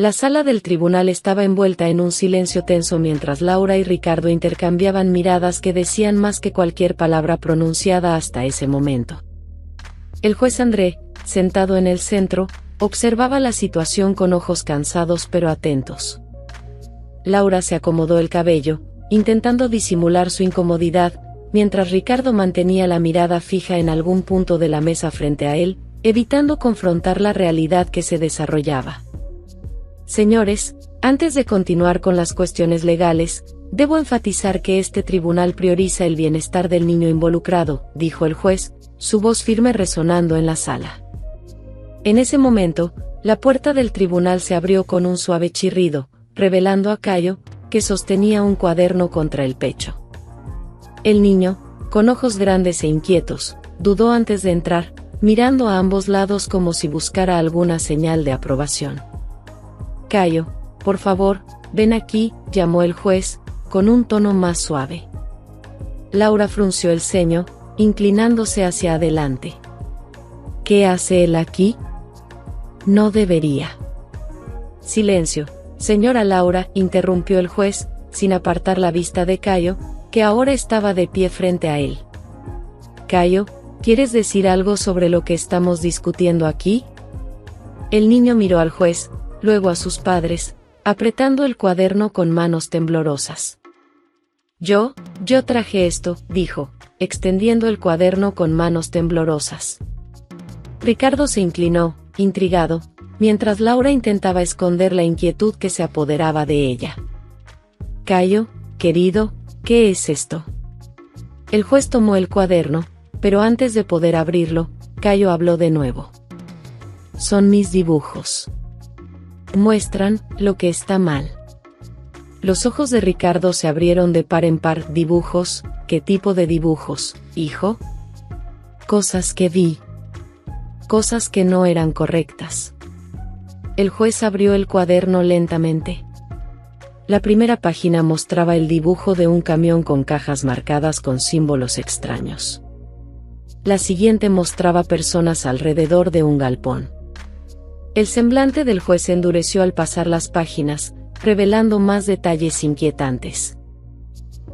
La sala del tribunal estaba envuelta en un silencio tenso mientras Laura y Ricardo intercambiaban miradas que decían más que cualquier palabra pronunciada hasta ese momento. El juez André, sentado en el centro, observaba la situación con ojos cansados pero atentos. Laura se acomodó el cabello, intentando disimular su incomodidad, mientras Ricardo mantenía la mirada fija en algún punto de la mesa frente a él, evitando confrontar la realidad que se desarrollaba. Señores, antes de continuar con las cuestiones legales, debo enfatizar que este tribunal prioriza el bienestar del niño involucrado, dijo el juez, su voz firme resonando en la sala. En ese momento, la puerta del tribunal se abrió con un suave chirrido, revelando a Caio, que sostenía un cuaderno contra el pecho. El niño, con ojos grandes e inquietos, dudó antes de entrar, mirando a ambos lados como si buscara alguna señal de aprobación. Caio, por favor, ven aquí, llamó el juez, con un tono más suave. Laura frunció el ceño, inclinándose hacia adelante. ¿Qué hace él aquí? No debería. Silencio, señora Laura, interrumpió el juez, sin apartar la vista de Caio, que ahora estaba de pie frente a él. Caio, ¿quieres decir algo sobre lo que estamos discutiendo aquí? El niño miró al juez, luego a sus padres, apretando el cuaderno con manos temblorosas. Yo traje esto, dijo, extendiendo el cuaderno con manos temblorosas. Ricardo se inclinó, intrigado, mientras Laura intentaba esconder la inquietud que se apoderaba de ella. Caio, querido, ¿qué es esto? El juez tomó el cuaderno, pero antes de poder abrirlo, Caio habló de nuevo. Son mis dibujos. Muestran lo que está mal. Los ojos de Ricardo se abrieron de par en par. ¿Dibujos? ¿Qué tipo de dibujos, hijo? Cosas que vi. Cosas que no eran correctas. El juez abrió el cuaderno lentamente. La primera página mostraba el dibujo de un camión con cajas marcadas con símbolos extraños. La siguiente mostraba personas alrededor de un galpón. El semblante del juez se endureció al pasar las páginas, revelando más detalles inquietantes.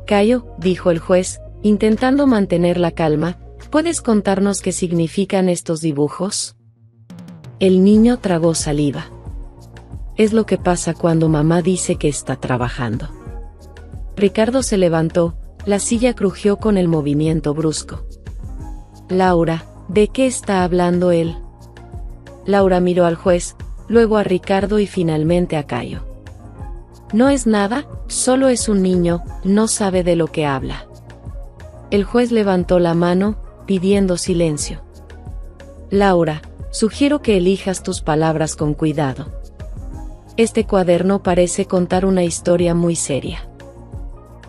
Caio, dijo el juez, intentando mantener la calma, ¿puedes contarnos qué significan estos dibujos? El niño tragó saliva. Es lo que pasa cuando mamá dice que está trabajando. Ricardo se levantó, la silla crujió con el movimiento brusco. Laura, ¿de qué está hablando él? Laura miró al juez, luego a Ricardo y finalmente a Caio. No es nada, solo es un niño, no sabe de lo que habla. El juez levantó la mano, pidiendo silencio. Laura, sugiero que elijas tus palabras con cuidado. Este cuaderno parece contar una historia muy seria.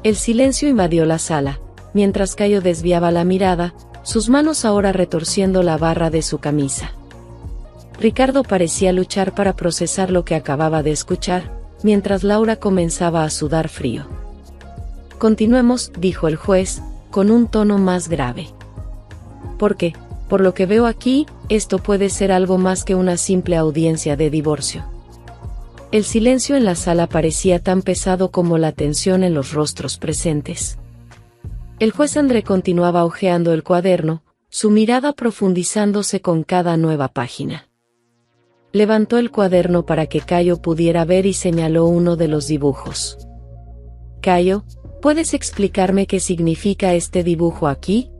El silencio invadió la sala, mientras Caio desviaba la mirada, sus manos ahora retorciendo la barra de su camisa. Ricardo parecía luchar para procesar lo que acababa de escuchar, mientras Laura comenzaba a sudar frío. Continuemos, dijo el juez, con un tono más grave. Porque, por lo que veo aquí, esto puede ser algo más que una simple audiencia de divorcio. El silencio en la sala parecía tan pesado como la tensión en los rostros presentes. El juez André continuaba hojeando el cuaderno, su mirada profundizándose con cada nueva página. Levantó el cuaderno para que Caio pudiera ver y señaló uno de los dibujos. Caio, ¿puedes explicarme qué significa este dibujo aquí?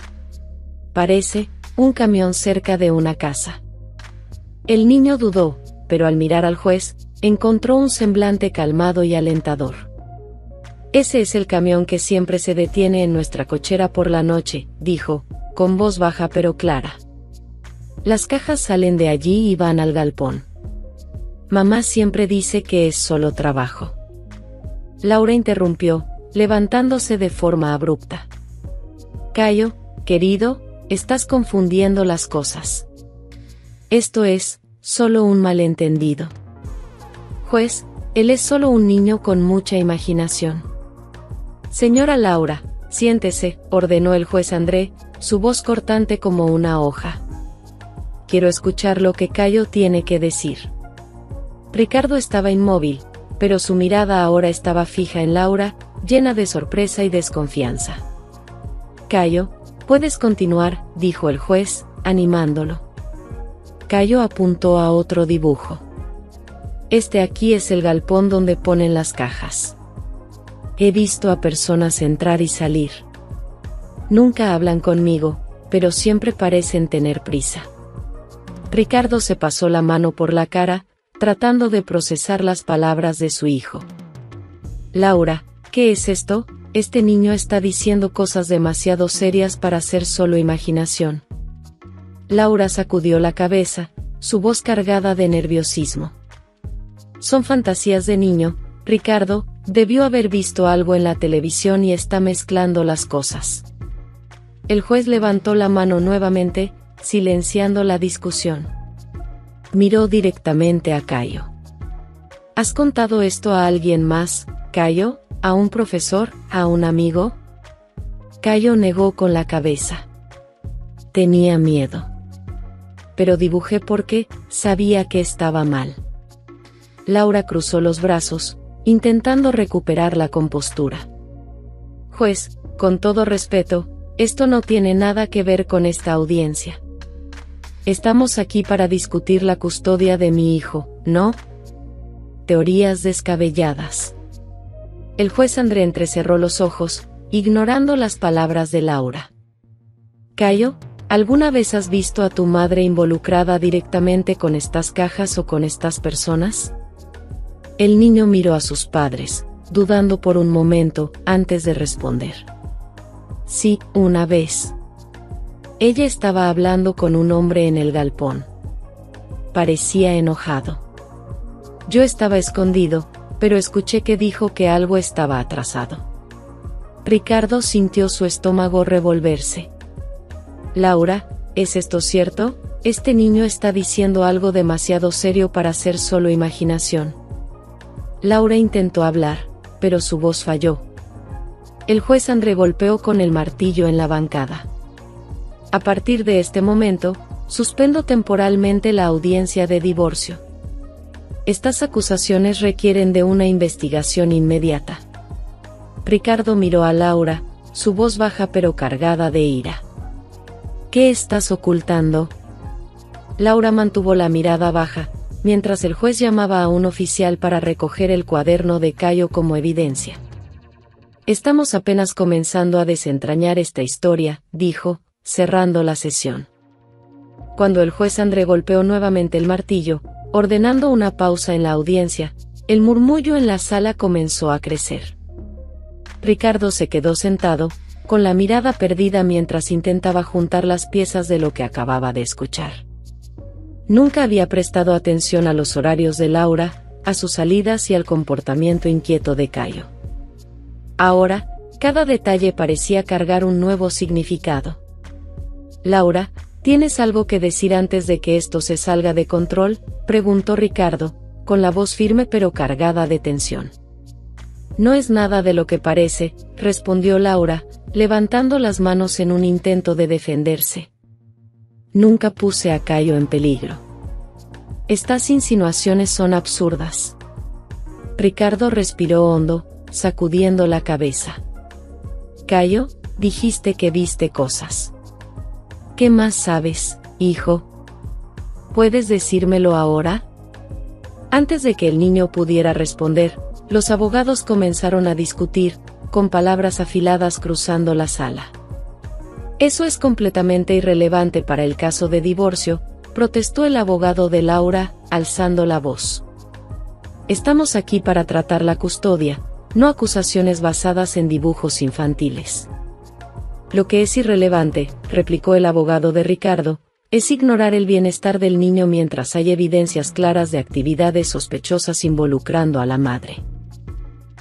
Parece un camión cerca de una casa. El niño dudó, pero al mirar al juez, encontró un semblante calmado y alentador. Ese es el camión que siempre se detiene en nuestra cochera por la noche, dijo, con voz baja pero clara. Las cajas salen de allí y van al galpón. Mamá siempre dice que es solo trabajo. Laura interrumpió, levantándose de forma abrupta. Caio, querido, estás confundiendo las cosas. Esto es solo un malentendido. Juez, él es solo un niño con mucha imaginación. Señora Laura, siéntese, ordenó el juez André, su voz cortante como una hoja. Quiero escuchar lo que Caio tiene que decir. Ricardo estaba inmóvil, pero su mirada ahora estaba fija en Laura, llena de sorpresa y desconfianza. Cayo, puedes continuar, dijo el juez, animándolo. Cayo apuntó a otro dibujo. Este aquí es el galpón donde ponen las cajas. He visto a personas entrar y salir. Nunca hablan conmigo, pero siempre parecen tener prisa. Ricardo se pasó la mano por la cara, tratando de procesar las palabras de su hijo. Laura, ¿qué es esto? Este niño está diciendo cosas demasiado serias para ser solo imaginación. Laura sacudió la cabeza, su voz cargada de nerviosismo. Son fantasías de niño, Ricardo, debió haber visto algo en la televisión y está mezclando las cosas. El juez levantó la mano nuevamente, silenciando la discusión. Miró directamente a Cayo. ¿Has contado esto a alguien más, Cayo? ¿A un profesor? ¿A un amigo? Cayo negó con la cabeza. Tenía miedo. Pero dibujé porque sabía que estaba mal. Laura cruzó los brazos, intentando recuperar la compostura. Juez, con todo respeto, esto no tiene nada que ver con esta audiencia. Estamos aquí para discutir la custodia de mi hijo, ¿no? Teorías descabelladas. El juez André entrecerró los ojos, ignorando las palabras de Laura. Cayo, ¿alguna vez has visto a tu madre involucrada directamente con estas cajas o con estas personas? El niño miró a sus padres, dudando por un momento, antes de responder. Sí, una vez. Ella estaba hablando con un hombre en el galpón. Parecía enojado. Yo estaba escondido, pero escuché que dijo que algo estaba atrasado. Ricardo sintió su estómago revolverse. Laura, ¿es esto cierto? Este niño está diciendo algo demasiado serio para ser solo imaginación. Laura intentó hablar, pero su voz falló. El juez André golpeó con el martillo en la bancada. A partir de este momento, suspendo temporalmente la audiencia de divorcio. Estas acusaciones requieren de una investigación inmediata. Ricardo miró a Laura, su voz baja pero cargada de ira. ¿Qué estás ocultando? Laura mantuvo la mirada baja, mientras el juez llamaba a un oficial para recoger el cuaderno de Cayo como evidencia. Estamos apenas comenzando a desentrañar esta historia, dijo, cerrando la sesión. Cuando el juez André golpeó nuevamente el martillo, ordenando una pausa en la audiencia, el murmullo en la sala comenzó a crecer. Ricardo se quedó sentado, con la mirada perdida mientras intentaba juntar las piezas de lo que acababa de escuchar. Nunca había prestado atención a los horarios de Laura, a sus salidas y al comportamiento inquieto de Cayo. Ahora, cada detalle parecía cargar un nuevo significado. Laura, ¿tienes algo que decir antes de que esto se salga de control?, preguntó Ricardo, con la voz firme pero cargada de tensión. No es nada de lo que parece, respondió Laura, levantando las manos en un intento de defenderse. Nunca puse a Cayo en peligro. Estas insinuaciones son absurdas. Ricardo respiró hondo, sacudiendo la cabeza. Cayo, dijiste que viste cosas. ¿Qué más sabes, hijo? ¿Puedes decírmelo ahora? Antes de que el niño pudiera responder, los abogados comenzaron a discutir, con palabras afiladas cruzando la sala. Eso es completamente irrelevante para el caso de divorcio, protestó el abogado de Laura, alzando la voz. Estamos aquí para tratar la custodia, no acusaciones basadas en dibujos infantiles. Lo que es irrelevante, replicó el abogado de Ricardo, es ignorar el bienestar del niño mientras hay evidencias claras de actividades sospechosas involucrando a la madre.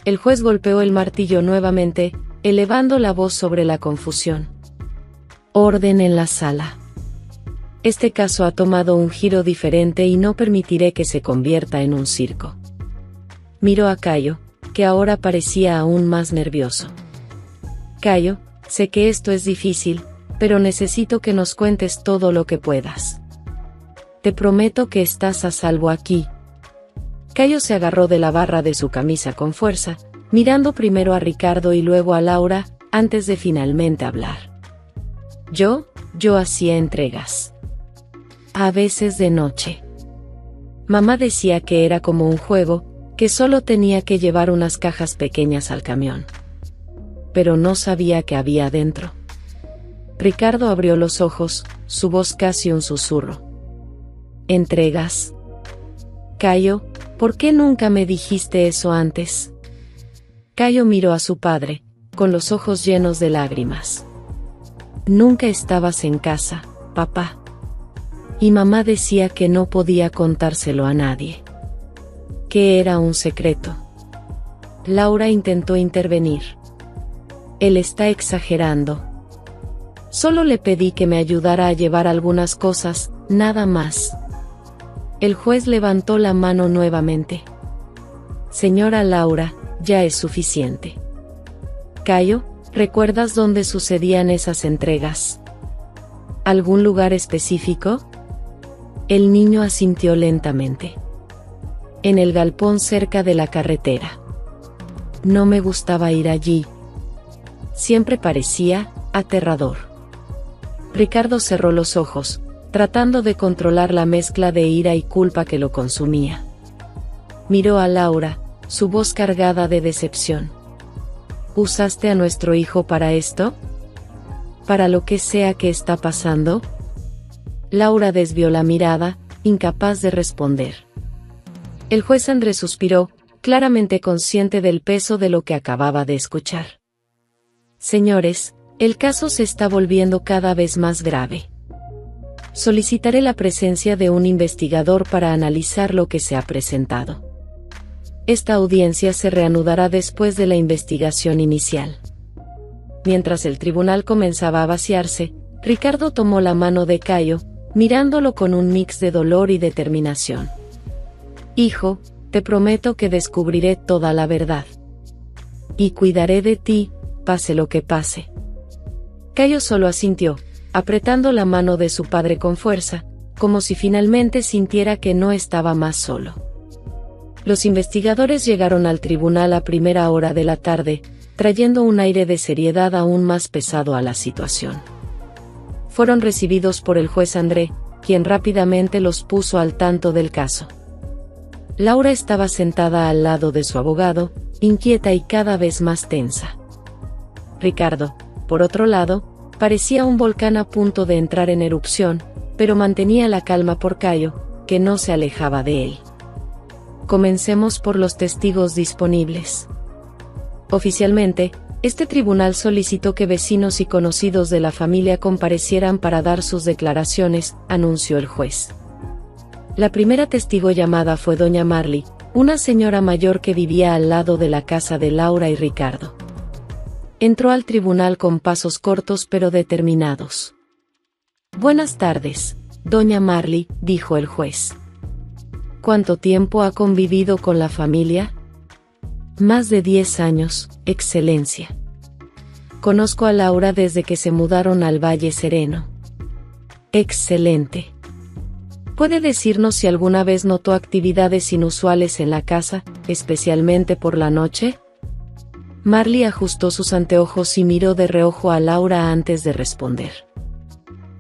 El juez golpeó el martillo nuevamente, elevando la voz sobre la confusión. Orden en la sala. Este caso ha tomado un giro diferente y no permitiré que se convierta en un circo. Miró a Cayo, que ahora parecía aún más nervioso. Cayo, sé que esto es difícil, pero necesito que nos cuentes todo lo que puedas. Te prometo que estás a salvo aquí. Cayo se agarró de la barra de su camisa con fuerza, mirando primero a Ricardo y luego a Laura, antes de finalmente hablar. Yo hacía entregas. A veces de noche. Mamá decía que era como un juego, que solo tenía que llevar unas cajas pequeñas al camión. Pero no sabía qué había adentro. Ricardo abrió los ojos, su voz casi un susurro. ¿Entregas? Cayo, ¿por qué nunca me dijiste eso antes? Cayo miró a su padre, con los ojos llenos de lágrimas. Nunca estabas en casa, papá. Y mamá decía que no podía contárselo a nadie. Que era un secreto. Laura intentó intervenir. Él está exagerando. Solo le pedí que me ayudara a llevar algunas cosas, nada más. El juez levantó la mano nuevamente. Señora Laura, ya es suficiente. Cayo, ¿recuerdas dónde sucedían esas entregas? ¿Algún lugar específico? El niño asintió lentamente. En el galpón cerca de la carretera. No me gustaba ir allí. Siempre parecía aterrador. Ricardo cerró los ojos, tratando de controlar la mezcla de ira y culpa que lo consumía. Miró a Laura, su voz cargada de decepción. ¿Usaste a nuestro hijo para esto? ¿Para lo que sea que está pasando? Laura desvió la mirada, incapaz de responder. El juez Andrés suspiró, claramente consciente del peso de lo que acababa de escuchar. Señores, el caso se está volviendo cada vez más grave. Solicitaré la presencia de un investigador para analizar lo que se ha presentado. Esta audiencia se reanudará después de la investigación inicial. Mientras el tribunal comenzaba a vaciarse, Ricardo tomó la mano de Cayo, mirándolo con un mix de dolor y determinación. Hijo, te prometo que descubriré toda la verdad. Y cuidaré de ti, pase lo que pase. Cayo solo asintió, apretando la mano de su padre con fuerza, como si finalmente sintiera que no estaba más solo. Los investigadores llegaron al tribunal a primera hora de la tarde, trayendo un aire de seriedad aún más pesado a la situación. Fueron recibidos por el juez André, quien rápidamente los puso al tanto del caso. Laura estaba sentada al lado de su abogado, inquieta y cada vez más tensa. Ricardo, por otro lado, parecía un volcán a punto de entrar en erupción, pero mantenía la calma por Cayo, que no se alejaba de él. Comencemos por los testigos disponibles. Oficialmente, este tribunal solicitó que vecinos y conocidos de la familia comparecieran para dar sus declaraciones, anunció el juez. La primera testigo llamada fue doña Marley, una señora mayor que vivía al lado de la casa de Laura y Ricardo. Entró al tribunal con pasos cortos pero determinados. Buenas tardes, doña Marley, dijo el juez. ¿Cuánto tiempo ha convivido con la familia? Más de 10 años, Excelencia. Conozco a Laura desde que se mudaron al Valle Sereno. Excelente. ¿Puede decirnos si alguna vez notó actividades inusuales en la casa, especialmente por la noche? Marley ajustó sus anteojos y miró de reojo a Laura antes de responder.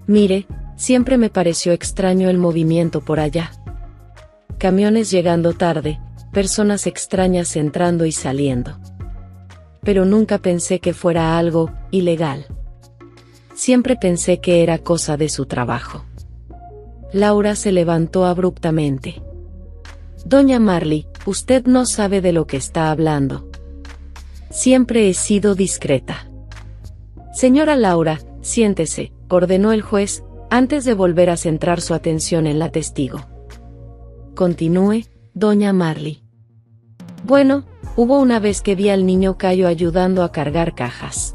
Mire, siempre me pareció extraño el movimiento por allá. Camiones llegando tarde, personas extrañas entrando y saliendo. Pero nunca pensé que fuera algo ilegal. Siempre pensé que era cosa de su trabajo. Laura se levantó abruptamente. Doña Marley, usted no sabe de lo que está hablando. Siempre he sido discreta. Señora Laura, siéntese, ordenó el juez, antes de volver a centrar su atención en la testigo. Continúe, doña Marley. Bueno, hubo una vez que vi al niño Cayo ayudando a cargar cajas.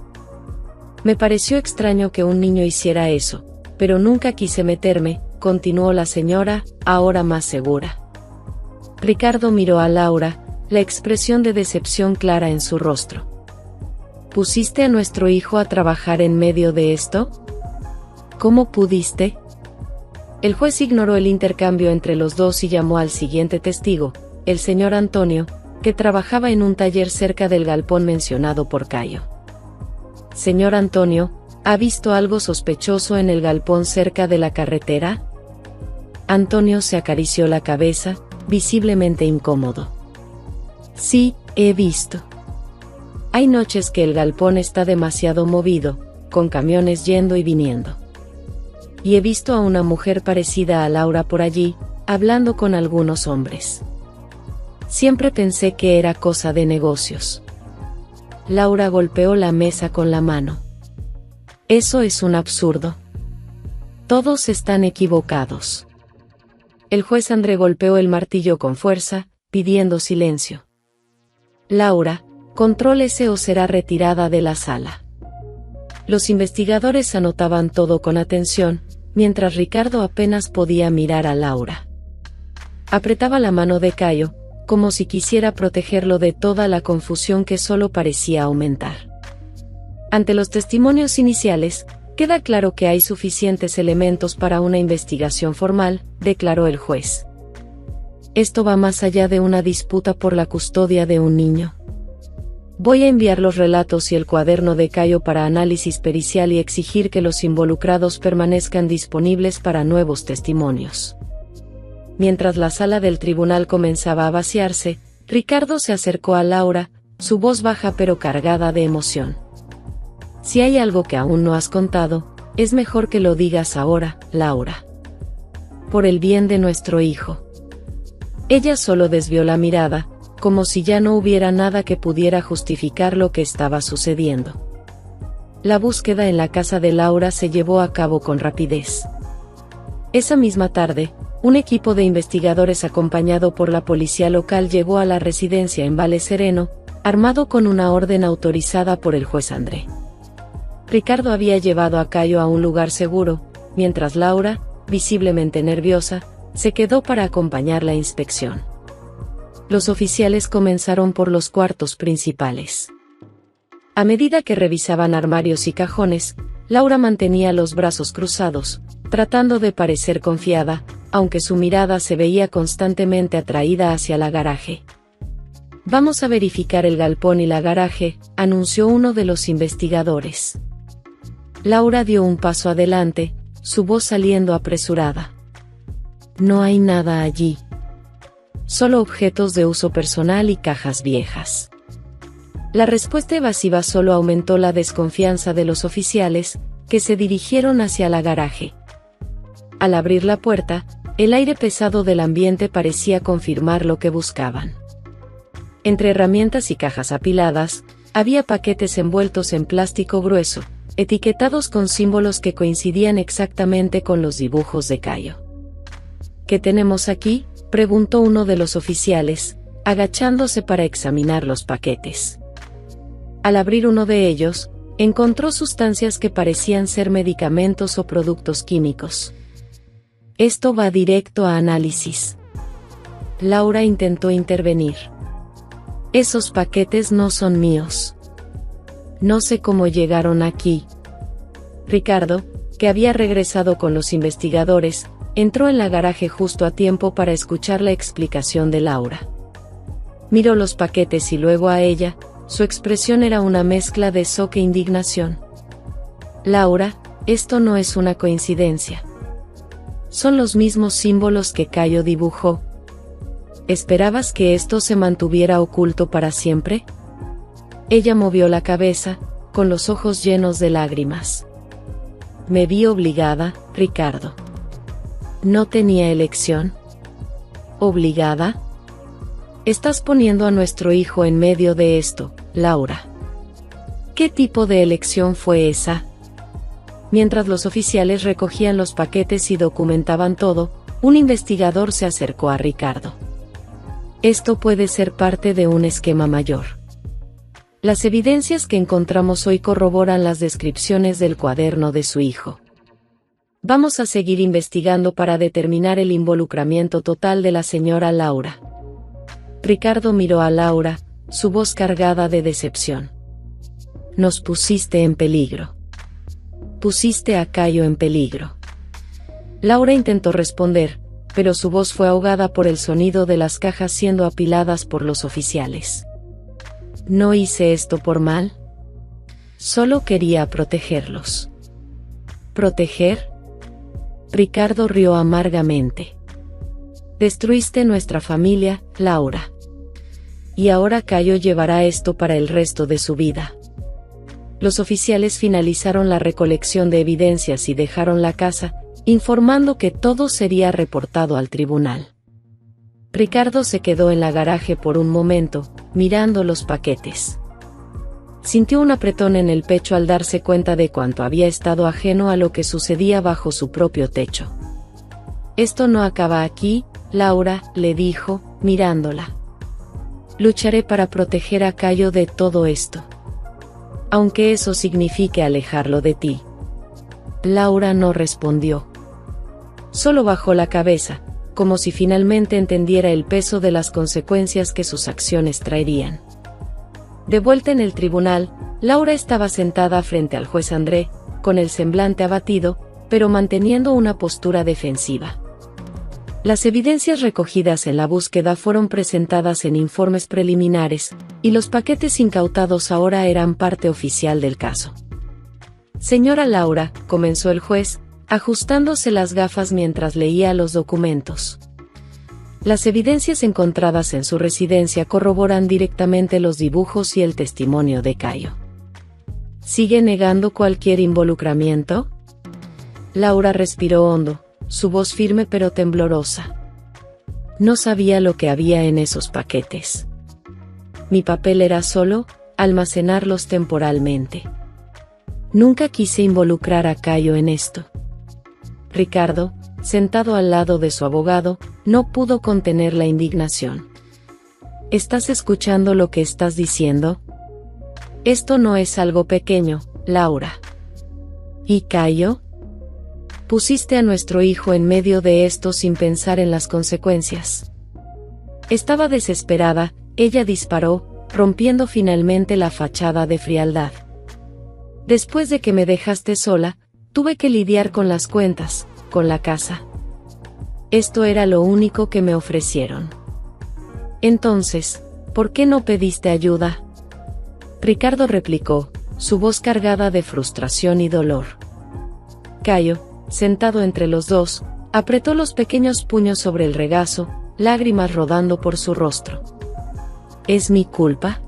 Me pareció extraño que un niño hiciera eso, pero nunca quise meterme, continuó la señora, ahora más segura. Ricardo miró a Laura, la expresión de decepción clara en su rostro. ¿Pusiste a nuestro hijo a trabajar en medio de esto? ¿Cómo pudiste? El juez ignoró el intercambio entre los dos y llamó al siguiente testigo, el señor Antonio, que trabajaba en un taller cerca del galpón mencionado por Cayo. Señor Antonio, ¿ha visto algo sospechoso en el galpón cerca de la carretera? Antonio se acarició la cabeza, visiblemente incómodo. Sí, he visto. Hay noches que el galpón está demasiado movido, con camiones yendo y viniendo. Y he visto a una mujer parecida a Laura por allí, hablando con algunos hombres. Siempre pensé que era cosa de negocios. Laura golpeó la mesa con la mano. Eso es un absurdo. Todos están equivocados. El juez André golpeó el martillo con fuerza, pidiendo silencio. Laura, contrólese o será retirada de la sala. Los investigadores anotaban todo con atención, mientras Ricardo apenas podía mirar a Laura. Apretaba la mano de Cayo, como si quisiera protegerlo de toda la confusión que solo parecía aumentar. Ante los testimonios iniciales, queda claro que hay suficientes elementos para una investigación formal, declaró el juez. Esto va más allá de una disputa por la custodia de un niño. Voy a enviar los relatos y el cuaderno de Cayo para análisis pericial y exigir que los involucrados permanezcan disponibles para nuevos testimonios. Mientras la sala del tribunal comenzaba a vaciarse, Ricardo se acercó a Laura, su voz baja pero cargada de emoción. Si hay algo que aún no has contado, es mejor que lo digas ahora, Laura. Por el bien de nuestro hijo. Ella solo desvió la mirada, como si ya no hubiera nada que pudiera justificar lo que estaba sucediendo. La búsqueda en la casa de Laura se llevó a cabo con rapidez. Esa misma tarde, un equipo de investigadores acompañado por la policía local llegó a la residencia en Valle Sereno, armado con una orden autorizada por el juez André. Ricardo había llevado a Cayo a un lugar seguro, mientras Laura, visiblemente nerviosa, se quedó para acompañar la inspección. Los oficiales comenzaron por los cuartos principales. A medida que revisaban armarios y cajones, Laura mantenía los brazos cruzados, tratando de parecer confiada, aunque su mirada se veía constantemente atraída hacia la garaje. Vamos a verificar el galpón y la garaje, anunció uno de los investigadores. Laura dio un paso adelante, su voz saliendo apresurada. No hay nada allí. Solo objetos de uso personal y cajas viejas. La respuesta evasiva solo aumentó la desconfianza de los oficiales, que se dirigieron hacia la garaje. Al abrir la puerta, el aire pesado del ambiente parecía confirmar lo que buscaban. Entre herramientas y cajas apiladas, había paquetes envueltos en plástico grueso, etiquetados con símbolos que coincidían exactamente con los dibujos de Cayo. ¿Qué tenemos aquí?, preguntó uno de los oficiales, agachándose para examinar los paquetes. Al abrir uno de ellos, encontró sustancias que parecían ser medicamentos o productos químicos. Esto va directo a análisis. Laura intentó intervenir. Esos paquetes no son míos. No sé cómo llegaron aquí. Ricardo, que había regresado con los investigadores, entró en la garaje justo a tiempo para escuchar la explicación de Laura. Miró los paquetes y luego a ella, su expresión era una mezcla de shock e indignación. Laura, esto no es una coincidencia. Son los mismos símbolos que Cayo dibujó. ¿Esperabas que esto se mantuviera oculto para siempre? Ella movió la cabeza, con los ojos llenos de lágrimas. Me vi obligada, Ricardo. ¿No tenía elección? ¿Obligada? Estás poniendo a nuestro hijo en medio de esto, Laura. ¿Qué tipo de elección fue esa? Mientras los oficiales recogían los paquetes y documentaban todo, un investigador se acercó a Ricardo. Esto puede ser parte de un esquema mayor. Las evidencias que encontramos hoy corroboran las descripciones del cuaderno de su hijo. Vamos a seguir investigando para determinar el involucramiento total de la señora Laura. Ricardo miró a Laura, su voz cargada de decepción. Nos pusiste en peligro. Pusiste a Cayo en peligro. Laura intentó responder, pero su voz fue ahogada por el sonido de las cajas siendo apiladas por los oficiales. No hice esto por mal. Solo quería protegerlos. ¿Proteger? Ricardo rió amargamente. Destruiste nuestra familia, Laura. Y ahora Cayo llevará esto para el resto de su vida. Los oficiales finalizaron la recolección de evidencias y dejaron la casa, informando que todo sería reportado al tribunal. Ricardo se quedó en la garaje por un momento, mirando los paquetes. Sintió un apretón en el pecho al darse cuenta de cuánto había estado ajeno a lo que sucedía bajo su propio techo. Esto no acaba aquí, Laura, le dijo, mirándola. Lucharé para proteger a Cayo de todo esto. Aunque eso signifique alejarlo de ti. Laura no respondió. Solo bajó la cabeza, como si finalmente entendiera el peso de las consecuencias que sus acciones traerían. De vuelta en el tribunal, Laura estaba sentada frente al juez André, con el semblante abatido, pero manteniendo una postura defensiva. Las evidencias recogidas en la búsqueda fueron presentadas en informes preliminares, y los paquetes incautados ahora eran parte oficial del caso. Señora Laura, comenzó el juez, ajustándose las gafas mientras leía los documentos. Las evidencias encontradas en su residencia corroboran directamente los dibujos y el testimonio de Cayo. ¿Sigue negando cualquier involucramiento? Laura respiró hondo, su voz firme pero temblorosa. No sabía lo que había en esos paquetes. Mi papel era solo almacenarlos temporalmente. Nunca quise involucrar a Cayo en esto. Ricardo, sentado al lado de su abogado, no pudo contener la indignación. ¿Estás escuchando lo que estás diciendo? Esto no es algo pequeño, Laura. ¿Y Cayo? Pusiste a nuestro hijo en medio de esto sin pensar en las consecuencias. Estaba desesperada, ella disparó, rompiendo finalmente la fachada de frialdad. Después de que me dejaste sola, tuve que lidiar con las cuentas, con la casa. Esto era lo único que me ofrecieron. Entonces, ¿por qué no pediste ayuda? Ricardo replicó, su voz cargada de frustración y dolor. Cayo, sentado entre los dos, apretó los pequeños puños sobre el regazo, lágrimas rodando por su rostro. ¿Es mi culpa?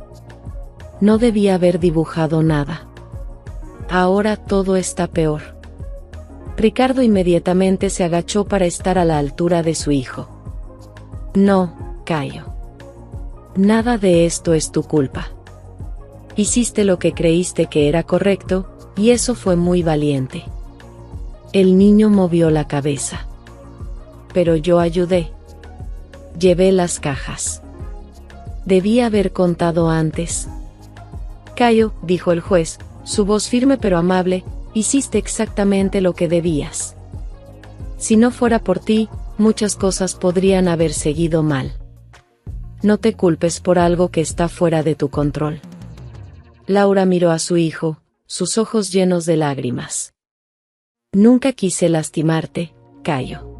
No debía haber dibujado nada. Ahora todo está peor. Ricardo inmediatamente se agachó para estar a la altura de su hijo. No, Cayo. Nada de esto es tu culpa. Hiciste lo que creíste que era correcto, y eso fue muy valiente. El niño movió la cabeza. Pero yo ayudé. Llevé las cajas. Debí haber contado antes. Cayo, dijo el juez, su voz firme pero amable, hiciste exactamente lo que debías. Si no fuera por ti, muchas cosas podrían haber seguido mal. No te culpes por algo que está fuera de tu control. Laura miró a su hijo, sus ojos llenos de lágrimas. Nunca quise lastimarte, Cayo.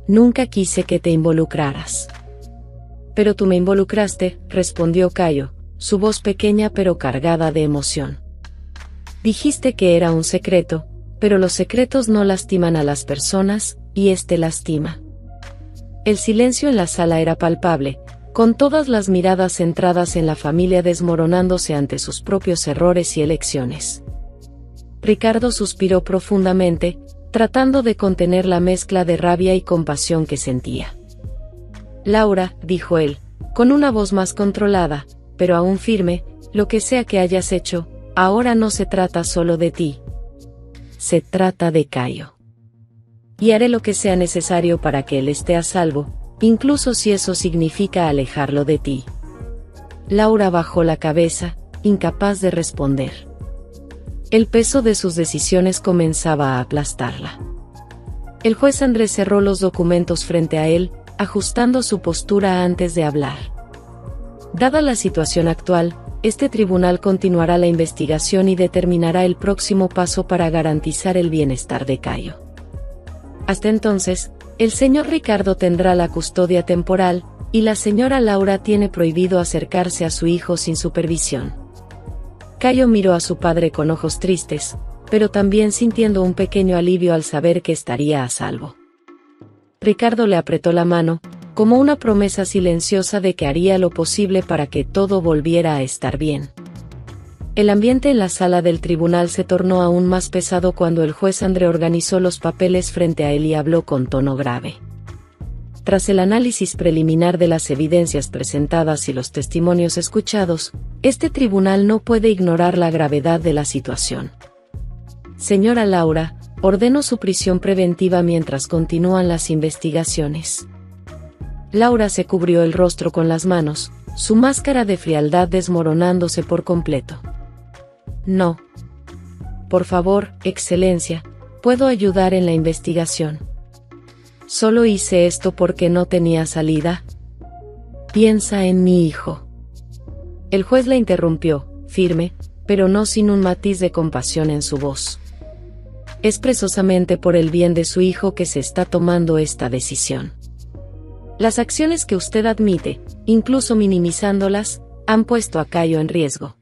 Nunca quise que te involucraras. Pero tú me involucraste, respondió Cayo, su voz pequeña pero cargada de emoción. Dijiste que era un secreto, pero los secretos no lastiman a las personas, y este lastima. El silencio en la sala era palpable, con todas las miradas centradas en la familia desmoronándose ante sus propios errores y elecciones. Ricardo suspiró profundamente, tratando de contener la mezcla de rabia y compasión que sentía. Laura, dijo él, con una voz más controlada, pero aún firme, lo que sea que hayas hecho, ahora no se trata solo de ti. Se trata de Cayo. Y haré lo que sea necesario para que él esté a salvo, incluso si eso significa alejarlo de ti. Laura bajó la cabeza, incapaz de responder. El peso de sus decisiones comenzaba a aplastarla. El juez Andrés cerró los documentos frente a él, ajustando su postura antes de hablar. Dada la situación actual, este tribunal continuará la investigación y determinará el próximo paso para garantizar el bienestar de Cayo. Hasta entonces, El señor Ricardo tendrá la custodia temporal, y la señora Laura tiene prohibido acercarse a su hijo sin supervisión. Cayo miró a su padre con ojos tristes, pero también sintiendo un pequeño alivio al saber que estaría a salvo. Ricardo le apretó la mano, como una promesa silenciosa de que haría lo posible para que todo volviera a estar bien. El ambiente en la sala del tribunal se tornó aún más pesado cuando el juez André organizó los papeles frente a él y habló con tono grave. Tras el análisis preliminar de las evidencias presentadas y los testimonios escuchados, este tribunal no puede ignorar la gravedad de la situación. Señora Laura, ordeno su prisión preventiva mientras continúan las investigaciones. Laura se cubrió el rostro con las manos, su máscara de frialdad desmoronándose por completo. No. Por favor, Excelencia, puedo ayudar en la investigación. Solo hice esto porque no tenía salida. Piensa en mi hijo. El juez la interrumpió, firme, pero no sin un matiz de compasión en su voz. Es precisamente por el bien de su hijo que se está tomando esta decisión. Las acciones que usted admite, incluso minimizándolas, han puesto a Cayo en riesgo.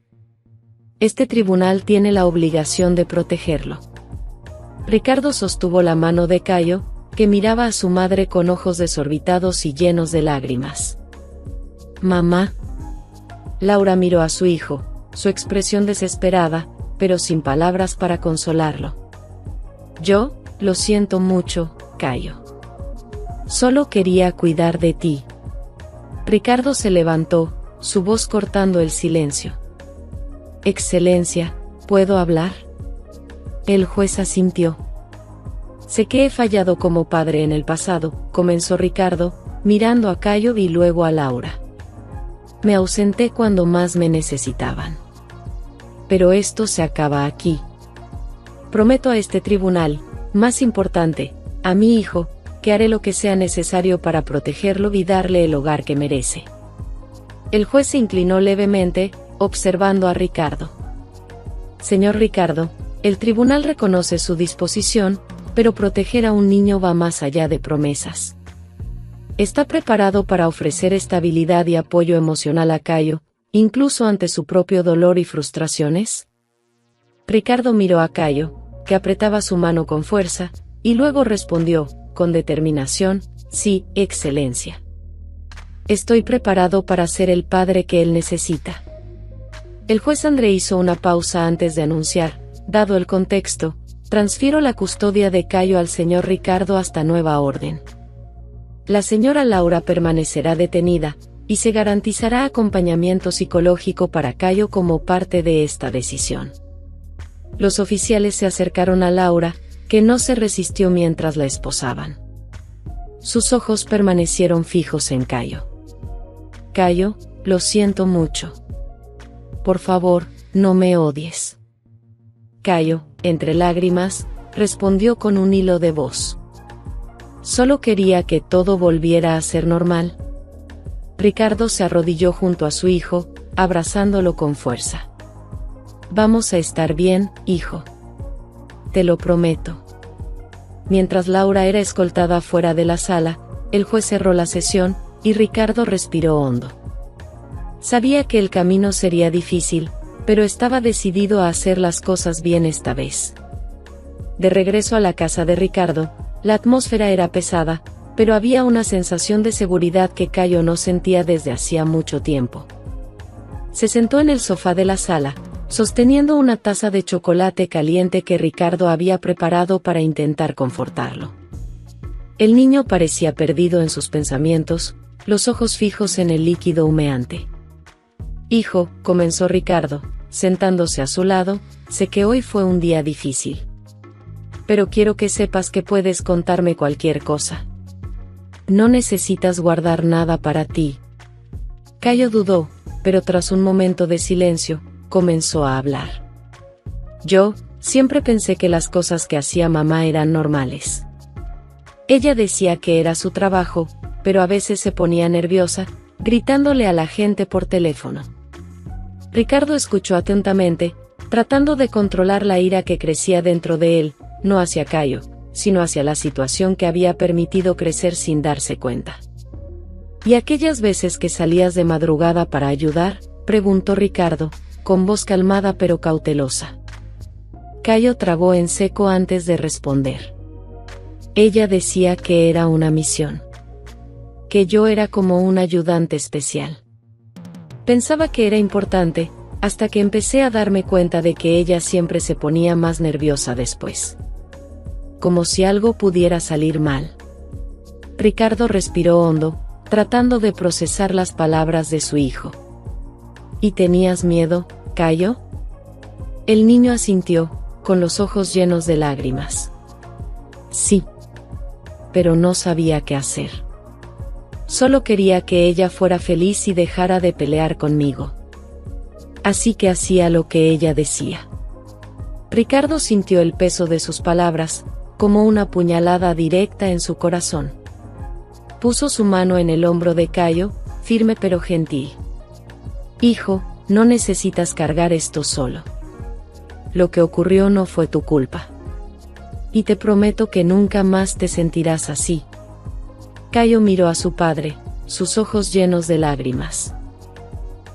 Este tribunal tiene la obligación de protegerlo. Ricardo sostuvo la mano de Cayo, que miraba a su madre con ojos desorbitados y llenos de lágrimas. Mamá. Laura miró a su hijo, su expresión desesperada, pero sin palabras para consolarlo. Yo, lo siento mucho, Cayo. Solo quería cuidar de ti. Ricardo se levantó, su voz cortando el silencio. Excelencia, ¿puedo hablar? El juez asintió. Sé que he fallado como padre en el pasado, comenzó Ricardo, mirando a Cayo y luego a Laura. Me ausenté cuando más me necesitaban. Pero esto se acaba aquí. Prometo a este tribunal, más importante, a mi hijo, que haré lo que sea necesario para protegerlo y darle el hogar que merece. El juez se inclinó levemente, observando a Ricardo. Señor Ricardo, el tribunal reconoce su disposición, pero proteger a un niño va más allá de promesas. ¿Está preparado para ofrecer estabilidad y apoyo emocional a Cayo, incluso ante su propio dolor y frustraciones? Ricardo miró a Cayo, que apretaba su mano con fuerza, y luego respondió, con determinación, sí, Excelencia. Estoy preparado para ser el padre que él necesita. El juez André hizo una pausa antes de anunciar, dado el contexto, transfiero la custodia de Cayo al señor Ricardo hasta nueva orden. La señora Laura permanecerá detenida, y se garantizará acompañamiento psicológico para Cayo como parte de esta decisión. Los oficiales se acercaron a Laura, que no se resistió mientras la esposaban. Sus ojos permanecieron fijos en Cayo. Cayo, lo siento mucho. Por favor, no me odies. Cayo, entre lágrimas, respondió con un hilo de voz. Solo quería que todo volviera a ser normal. Ricardo se arrodilló junto a su hijo, abrazándolo con fuerza. Vamos a estar bien, hijo. Te lo prometo. Mientras Laura era escoltada fuera de la sala, el juez cerró la sesión, y Ricardo respiró hondo. Sabía que el camino sería difícil, pero estaba decidido a hacer las cosas bien esta vez. De regreso a la casa de Ricardo, la atmósfera era pesada, pero había una sensación de seguridad que Cayo no sentía desde hacía mucho tiempo. Se sentó en el sofá de la sala, sosteniendo una taza de chocolate caliente que Ricardo había preparado para intentar confortarlo. El niño parecía perdido en sus pensamientos, los ojos fijos en el líquido humeante. Hijo, comenzó Ricardo, sentándose a su lado, sé que hoy fue un día difícil. Pero quiero que sepas que puedes contarme cualquier cosa. No necesitas guardar nada para ti. Cayo dudó, pero tras un momento de silencio, comenzó a hablar. Yo, siempre pensé que las cosas que hacía mamá eran normales. Ella decía que era su trabajo, pero a veces se ponía nerviosa, gritándole a la gente por teléfono. Ricardo escuchó atentamente, tratando de controlar la ira que crecía dentro de él, no hacia Cayo, sino hacia la situación que había permitido crecer sin darse cuenta. ¿Y aquellas veces que salías de madrugada para ayudar?, preguntó Ricardo, con voz calmada pero cautelosa. Cayo tragó en seco antes de responder. Ella decía que era una misión. Que yo era como un ayudante especial. Pensaba que era importante, hasta que empecé a darme cuenta de que ella siempre se ponía más nerviosa después. Como si algo pudiera salir mal. Ricardo respiró hondo, tratando de procesar las palabras de su hijo. ¿Y tenías miedo, Cayo? El niño asintió, con los ojos llenos de lágrimas. Sí. Pero no sabía qué hacer. Solo quería que ella fuera feliz y dejara de pelear conmigo. Así que hacía lo que ella decía. Ricardo sintió el peso de sus palabras, como una puñalada directa en su corazón. Puso su mano en el hombro de Cayo, firme pero gentil. Hijo, no necesitas cargar esto solo. Lo que ocurrió no fue tu culpa. Y te prometo que nunca más te sentirás así. Cayo miró a su padre, sus ojos llenos de lágrimas.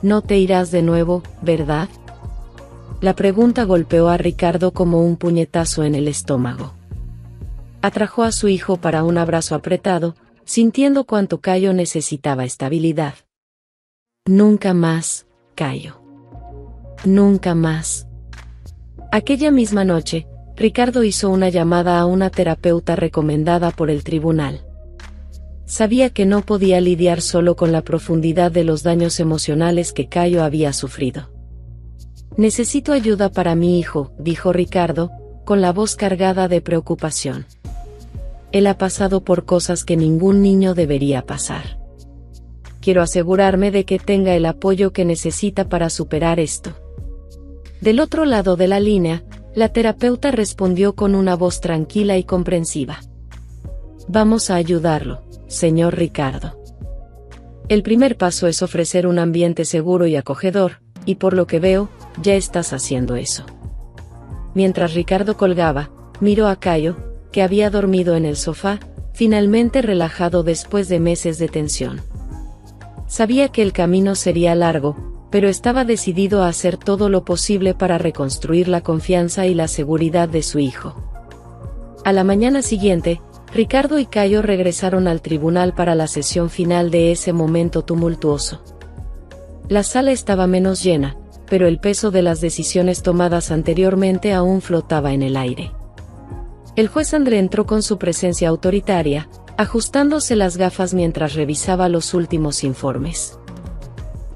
No te irás de nuevo, ¿verdad? La pregunta golpeó a Ricardo como un puñetazo en el estómago. Atrajo a su hijo para un abrazo apretado, sintiendo cuánto Cayo necesitaba estabilidad. Nunca más, Cayo. Nunca más. Aquella misma noche, Ricardo hizo una llamada a una terapeuta recomendada por el tribunal. Sabía que no podía lidiar solo con la profundidad de los daños emocionales que Cayo había sufrido. Necesito ayuda para mi hijo, dijo Ricardo, con la voz cargada de preocupación. Él ha pasado por cosas que ningún niño debería pasar. Quiero asegurarme de que tenga el apoyo que necesita para superar esto. Del otro lado de la línea, la terapeuta respondió con una voz tranquila y comprensiva. Vamos a ayudarlo, señor Ricardo. El primer paso es ofrecer un ambiente seguro y acogedor, y por lo que veo, ya estás haciendo eso. Mientras Ricardo colgaba, miró a Cayo, que había dormido en el sofá, finalmente relajado después de meses de tensión. Sabía que el camino sería largo, pero estaba decidido a hacer todo lo posible para reconstruir la confianza y la seguridad de su hijo. A la mañana siguiente, Ricardo y Cayo regresaron al tribunal para la sesión final de ese momento tumultuoso. La sala estaba menos llena, pero el peso de las decisiones tomadas anteriormente aún flotaba en el aire. El juez André entró con su presencia autoritaria, ajustándose las gafas mientras revisaba los últimos informes.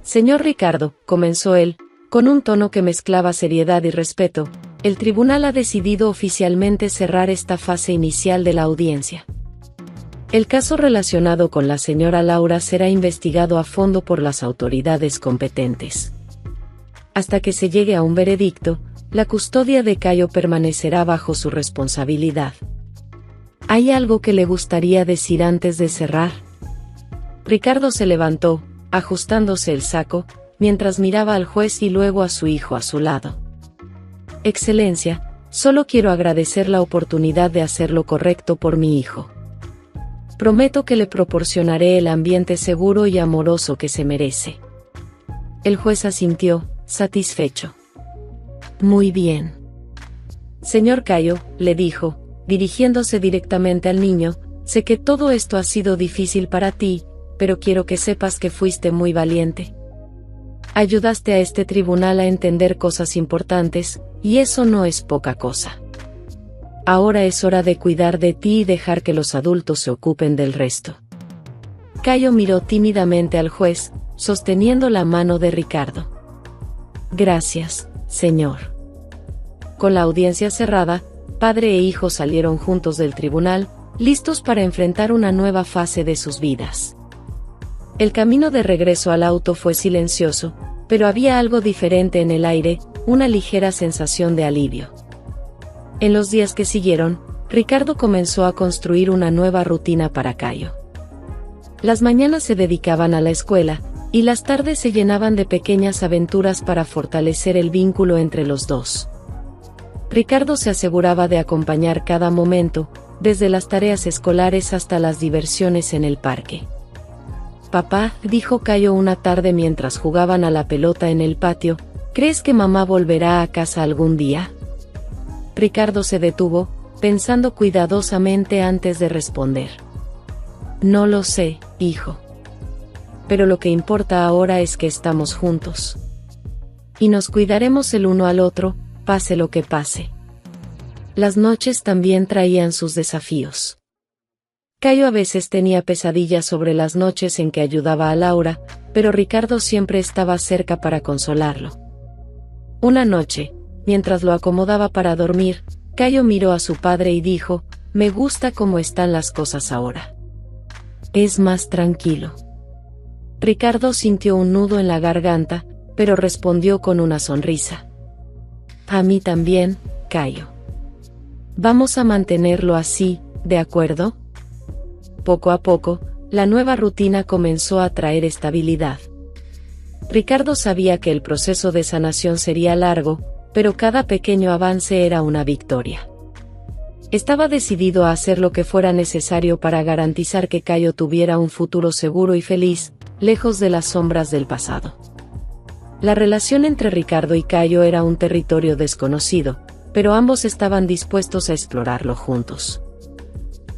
Señor Ricardo, comenzó él, con un tono que mezclaba seriedad y respeto, el tribunal ha decidido oficialmente cerrar esta fase inicial de la audiencia. El caso relacionado con la señora Laura será investigado a fondo por las autoridades competentes. Hasta que se llegue a un veredicto, la custodia de Cayo permanecerá bajo su responsabilidad. ¿Hay algo que le gustaría decir antes de cerrar? Ricardo se levantó, ajustándose el saco, mientras miraba al juez y luego a su hijo a su lado. Excelencia, solo quiero agradecer la oportunidad de hacer lo correcto por mi hijo. Prometo que le proporcionaré el ambiente seguro y amoroso que se merece. El juez asintió, satisfecho. Muy bien. Señor Cayo, le dijo, dirigiéndose directamente al niño, sé que todo esto ha sido difícil para ti, pero quiero que sepas que fuiste muy valiente. Ayudaste a este tribunal a entender cosas importantes, y eso no es poca cosa. Ahora es hora de cuidar de ti y dejar que los adultos se ocupen del resto. Cayo miró tímidamente al juez, sosteniendo la mano de Ricardo. Gracias, señor. Con la audiencia cerrada, padre e hijo salieron juntos del tribunal, listos para enfrentar una nueva fase de sus vidas. El camino de regreso al auto fue silencioso, pero había algo diferente en el aire, una ligera sensación de alivio. En los días que siguieron, Ricardo comenzó a construir una nueva rutina para Cayo. Las mañanas se dedicaban a la escuela, y las tardes se llenaban de pequeñas aventuras para fortalecer el vínculo entre los dos. Ricardo se aseguraba de acompañar cada momento, desde las tareas escolares hasta las diversiones en el parque. Papá, dijo Cayo una tarde mientras jugaban a la pelota en el patio, ¿crees que mamá volverá a casa algún día? Ricardo se detuvo, pensando cuidadosamente antes de responder. No lo sé, hijo. Pero lo que importa ahora es que estamos juntos. Y nos cuidaremos el uno al otro, pase lo que pase. Las noches también traían sus desafíos. Cayo a veces tenía pesadillas sobre las noches en que ayudaba a Laura, pero Ricardo siempre estaba cerca para consolarlo. Una noche, mientras lo acomodaba para dormir, Cayo miró a su padre y dijo, me gusta cómo están las cosas ahora. Es más tranquilo. Ricardo sintió un nudo en la garganta, pero respondió con una sonrisa. A mí también, Cayo. Vamos a mantenerlo así, ¿de acuerdo? Poco a poco, la nueva rutina comenzó a traer estabilidad. Ricardo sabía que el proceso de sanación sería largo, pero cada pequeño avance era una victoria. Estaba decidido a hacer lo que fuera necesario para garantizar que Cayo tuviera un futuro seguro y feliz, lejos de las sombras del pasado. La relación entre Ricardo y Cayo era un territorio desconocido, pero ambos estaban dispuestos a explorarlo juntos.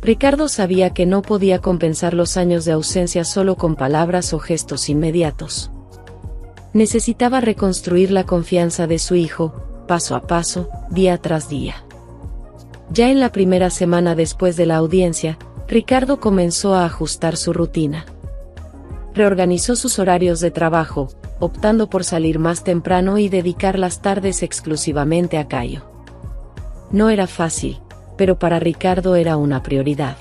Ricardo sabía que no podía compensar los años de ausencia solo con palabras o gestos inmediatos. Necesitaba reconstruir la confianza de su hijo, paso a paso, día tras día. Ya en la primera semana después de la audiencia, Ricardo comenzó a ajustar su rutina. Reorganizó sus horarios de trabajo, optando por salir más temprano y dedicar las tardes exclusivamente a Cayo. No era fácil, pero para Ricardo era una prioridad.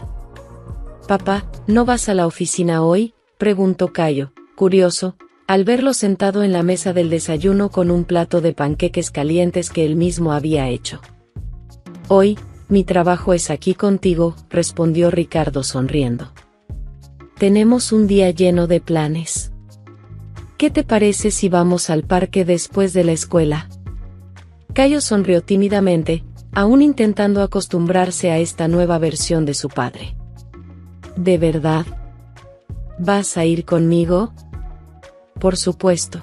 «Papá, ¿no vas a la oficina hoy?», preguntó Cayo, curioso, al verlo sentado en la mesa del desayuno con un plato de panqueques calientes que él mismo había hecho. «Hoy, mi trabajo es aquí contigo», respondió Ricardo sonriendo. «Tenemos un día lleno de planes. ¿Qué te parece si vamos al parque después de la escuela?». Cayo sonrió tímidamente, aún intentando acostumbrarse a esta nueva versión de su padre. «¿De verdad? ¿Vas a ir conmigo?». «Por supuesto.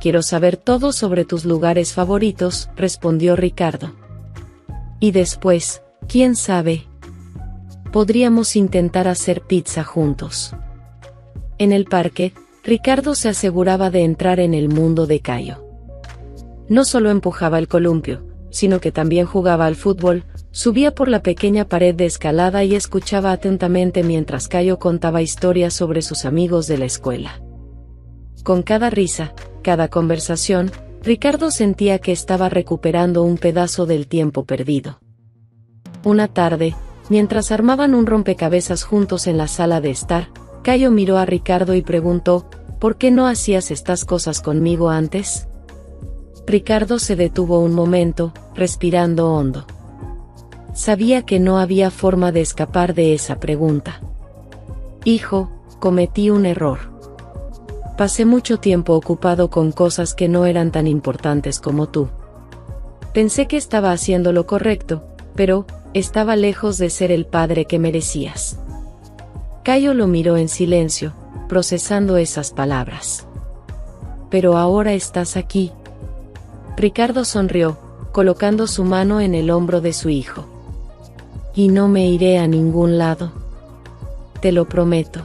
Quiero saber todo sobre tus lugares favoritos», respondió Ricardo. «Y después, quién sabe, podríamos intentar hacer pizza juntos». En el parque, Ricardo se aseguraba de entrar en el mundo de Cayo. No solo empujaba el columpio, sino que también jugaba al fútbol, subía por la pequeña pared de escalada y escuchaba atentamente mientras Cayo contaba historias sobre sus amigos de la escuela. Con cada risa, cada conversación, Ricardo sentía que estaba recuperando un pedazo del tiempo perdido. Una tarde, mientras armaban un rompecabezas juntos en la sala de estar, Cayo miró a Ricardo y preguntó, «¿Por qué no hacías estas cosas conmigo antes?». Ricardo se detuvo un momento, respirando hondo. Sabía que no había forma de escapar de esa pregunta. «Hijo, cometí un error. Pasé mucho tiempo ocupado con cosas que no eran tan importantes como tú. Pensé que estaba haciendo lo correcto, pero estaba lejos de ser el padre que merecías». Cayo lo miró en silencio, procesando esas palabras. «Pero ahora estás aquí». Ricardo sonrió, colocando su mano en el hombro de su hijo. «Y no me iré a ningún lado. Te lo prometo».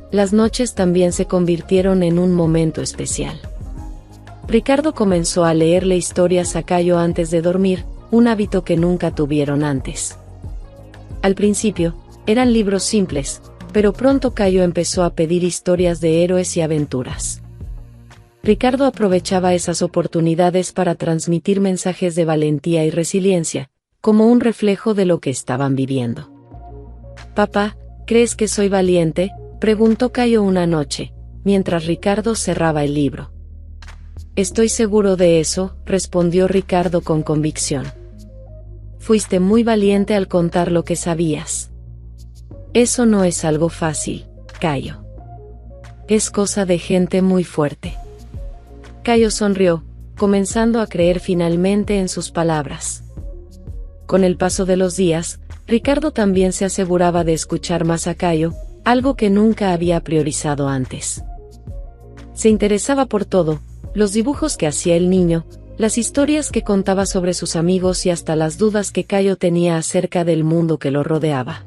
Las noches también se convirtieron en un momento especial. Ricardo comenzó a leerle historias a Cayo antes de dormir, un hábito que nunca tuvieron antes. Al principio, eran libros simples, pero pronto Cayo empezó a pedir historias de héroes y aventuras. Ricardo aprovechaba esas oportunidades para transmitir mensajes de valentía y resiliencia, como un reflejo de lo que estaban viviendo. «Papá, ¿crees que soy valiente?», preguntó Cayo una noche, mientras Ricardo cerraba el libro. «Estoy seguro de eso», respondió Ricardo con convicción. «Fuiste muy valiente al contar lo que sabías. Eso no es algo fácil, Cayo. Es cosa de gente muy fuerte». Cayo sonrió, comenzando a creer finalmente en sus palabras. Con el paso de los días, Ricardo también se aseguraba de escuchar más a Cayo, algo que nunca había priorizado antes. Se interesaba por todo, los dibujos que hacía el niño, las historias que contaba sobre sus amigos y hasta las dudas que Cayo tenía acerca del mundo que lo rodeaba.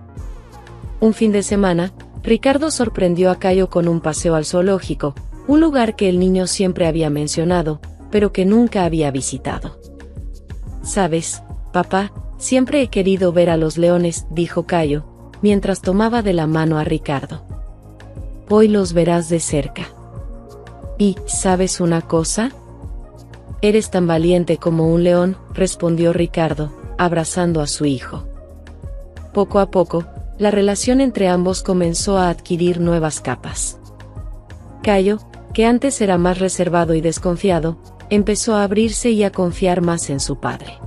Un fin de semana, Ricardo sorprendió a Cayo con un paseo al zoológico, un lugar que el niño siempre había mencionado, pero que nunca había visitado. «¿Sabes, papá? Siempre he querido ver a los leones», dijo Cayo, mientras tomaba de la mano a Ricardo. «Hoy los verás de cerca. Y, ¿sabes una cosa? Eres tan valiente como un león», respondió Ricardo, abrazando a su hijo. Poco a poco, la relación entre ambos comenzó a adquirir nuevas capas. Cayo, que antes era más reservado y desconfiado, empezó a abrirse y a confiar más en su padre.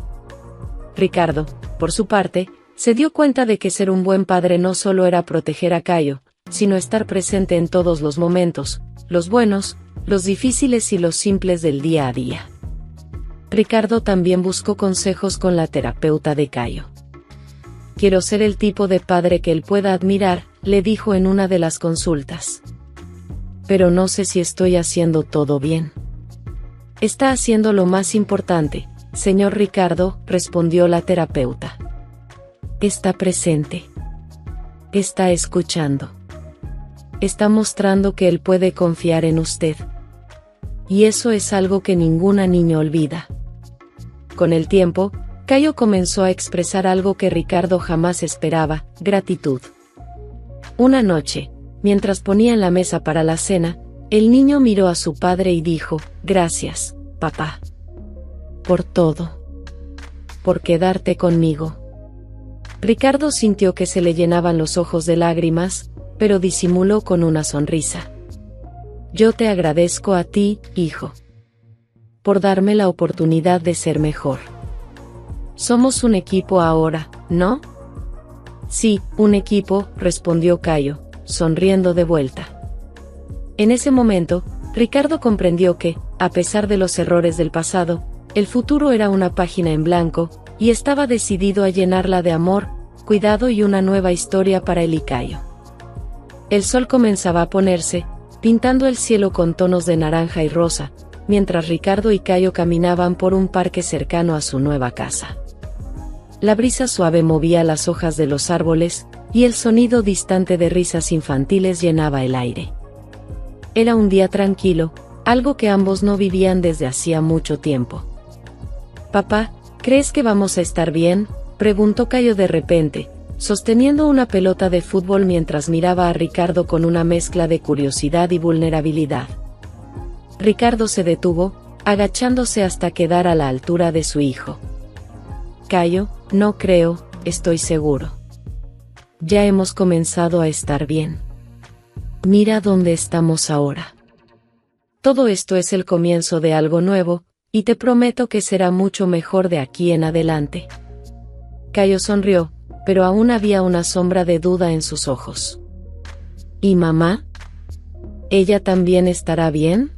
Ricardo, por su parte, se dio cuenta de que ser un buen padre no solo era proteger a Cayo, sino estar presente en todos los momentos, los buenos, los difíciles y los simples del día a día. Ricardo también buscó consejos con la terapeuta de Cayo. «Quiero ser el tipo de padre que él pueda admirar», le dijo en una de las consultas. «Pero no sé si estoy haciendo todo bien». «Está haciendo lo más importante, señor Ricardo», respondió la terapeuta. «Está presente. Está escuchando. Está mostrando que él puede confiar en usted. Y eso es algo que ninguna niña olvida». Con el tiempo, Cayo comenzó a expresar algo que Ricardo jamás esperaba: gratitud. Una noche, mientras ponían la mesa para la cena, el niño miró a su padre y dijo: «Gracias, papá. Por todo. Por quedarte conmigo». Ricardo sintió que se le llenaban los ojos de lágrimas, pero disimuló con una sonrisa. «Yo te agradezco a ti, hijo. Por darme la oportunidad de ser mejor. Somos un equipo ahora, ¿no?» «Sí, un equipo», respondió Cayo, sonriendo de vuelta. En ese momento, Ricardo comprendió que, a pesar de los errores del pasado, el futuro era una página en blanco, y estaba decidido a llenarla de amor, cuidado y una nueva historia para él y Cayo. El sol comenzaba a ponerse, pintando el cielo con tonos de naranja y rosa, mientras Ricardo y Cayo caminaban por un parque cercano a su nueva casa. La brisa suave movía las hojas de los árboles, y el sonido distante de risas infantiles llenaba el aire. Era un día tranquilo, algo que ambos no vivían desde hacía mucho tiempo. «Papá, ¿crees que vamos a estar bien?», preguntó Cayo de repente, sosteniendo una pelota de fútbol mientras miraba a Ricardo con una mezcla de curiosidad y vulnerabilidad. Ricardo se detuvo, agachándose hasta quedar a la altura de su hijo. «Cayo, no creo, estoy seguro. Ya hemos comenzado a estar bien. Mira dónde estamos ahora. Todo esto es el comienzo de algo nuevo, y te prometo que será mucho mejor de aquí en adelante». Cayo sonrió, pero aún había una sombra de duda en sus ojos. «¿Y mamá? ¿Ella también estará bien?».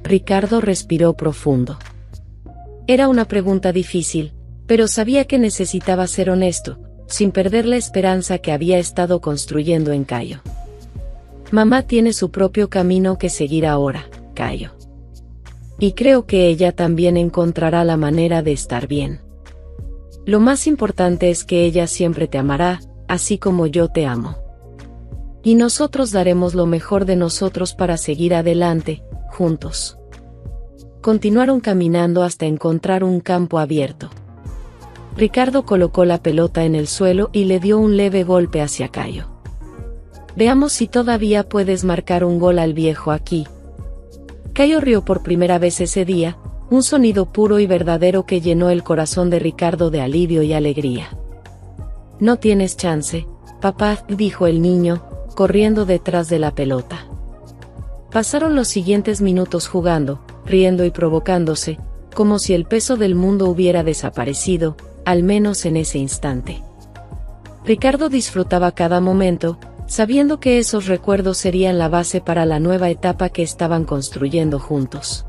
Ricardo respiró profundo. Era una pregunta difícil, pero sabía que necesitaba ser honesto, sin perder la esperanza que había estado construyendo en Cayo. «Mamá tiene su propio camino que seguir ahora, Cayo. Y creo que ella también encontrará la manera de estar bien. Lo más importante es que ella siempre te amará, así como yo te amo. Y nosotros daremos lo mejor de nosotros para seguir adelante, juntos». Continuaron caminando hasta encontrar un campo abierto. Ricardo colocó la pelota en el suelo y le dio un leve golpe hacia Cayo. «Veamos si todavía puedes marcar un gol al viejo aquí». Cayo rió por primera vez ese día, un sonido puro y verdadero que llenó el corazón de Ricardo de alivio y alegría. «No tienes chance, papá», dijo el niño, corriendo detrás de la pelota. Pasaron los siguientes minutos jugando, riendo y provocándose, como si el peso del mundo hubiera desaparecido, al menos en ese instante. Ricardo disfrutaba cada momento, sabiendo que esos recuerdos serían la base para la nueva etapa que estaban construyendo juntos.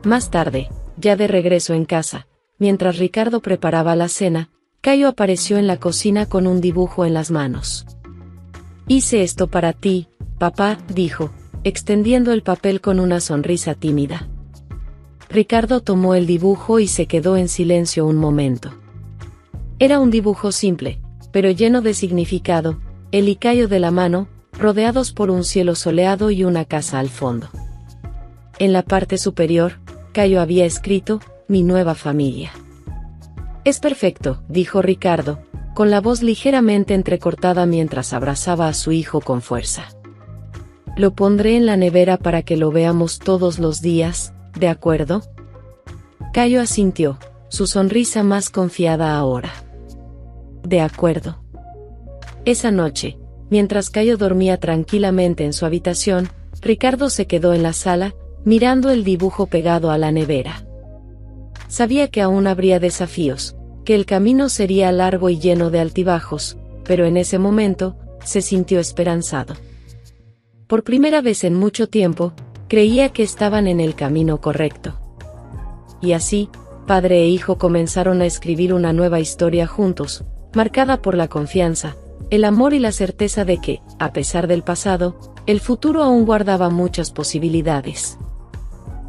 Más tarde, ya de regreso en casa, mientras Ricardo preparaba la cena, Cayo apareció en la cocina con un dibujo en las manos. «Hice esto para ti, papá», dijo, extendiendo el papel con una sonrisa tímida. Ricardo tomó el dibujo y se quedó en silencio un momento. Era un dibujo simple, pero lleno de significado, él y Cayo de la mano, rodeados por un cielo soleado y una casa al fondo. En la parte superior, Cayo había escrito, «Mi nueva familia». «Es perfecto», dijo Ricardo, con la voz ligeramente entrecortada mientras abrazaba a su hijo con fuerza. «Lo pondré en la nevera para que lo veamos todos los días, ¿de acuerdo?». Cayo asintió, su sonrisa más confiada ahora. «De acuerdo». Esa noche, mientras Cayo dormía tranquilamente en su habitación, Ricardo se quedó en la sala, mirando el dibujo pegado a la nevera. Sabía que aún habría desafíos, que el camino sería largo y lleno de altibajos, pero en ese momento, se sintió esperanzado. Por primera vez en mucho tiempo, creía que estaban en el camino correcto. Y así, padre e hijo comenzaron a escribir una nueva historia juntos, marcada por la confianza, el amor y la certeza de que, a pesar del pasado, el futuro aún guardaba muchas posibilidades.